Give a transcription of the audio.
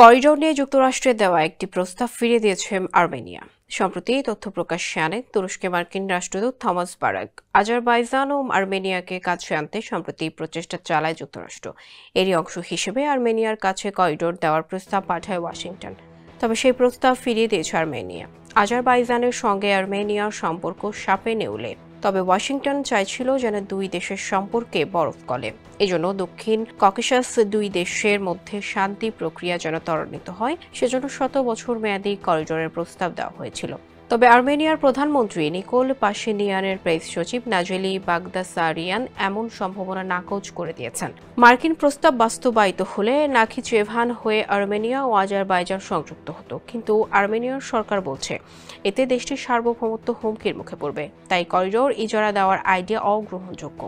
Corridor নিয়ে যুক্তরাষ্ট্রের দেওয়া একটি প্রস্তাব ফিরিয়ে দিয়েছে আর্মেনিয়া। সম্প্রতি এই তথ্য প্রকাশ্যে আনে তুরস্কে মার্কিন রাষ্ট্রদূত থমাস বারাক। আজারবাইজান ও আর্মেনিয়াকে কাছে আনতে সম্প্রতি প্রচেষ্টা চালায় যুক্তরাষ্ট্র। এরই অংশ হিসেবে আর্মেনিয়ার কাছে করিডোর দেওয়ার প্রস্তাব পাঠায় ওয়াশিংটন। তবে সেই প্রস্তাব ফিরিয়ে দিয়েছে আর্মেনিয়া। আজারবাইজানের সঙ্গে আর্মেনিয়ার সম্পর্ক সাপে নেউলে, তবে ওয়াশিংটন চাইছিল যেন দুই দেশের সম্পর্কে বরফ গলে। এজন্য দক্ষিণ ককেশাস দুই দেশের মধ্যে শান্তি প্রক্রিয়া যেন ত্বরান্বিত হয়, সেজন্য 100 বছর মেয়াদী করিডোরের প্রস্তাব দেওয়া হয়েছিল। তবে আর্মেনিয়ার প্রধানমন্ত্রী নিকোল পাশিনিয়ানের প্রেস সচিব নাজেলি বাগদাসারিয়ান এমন সম্ভাবনা নাকচ করে দিয়েছেন। মার্কিন প্রস্তাব বাস্তবায়িত হলে নাখিচেভান হয়ে আর্মেনিয়া ও আজারবাইজান সংযুক্ত হতো, কিন্তু আর্মেনিয়ার সরকার বলছে এতে দেশটির সার্বভৌমত্ব হুমকির মুখে পড়বে। তাই করিডোর ইজারা দেওয়ার আইডিয়া অগ্রহণযোগ্য।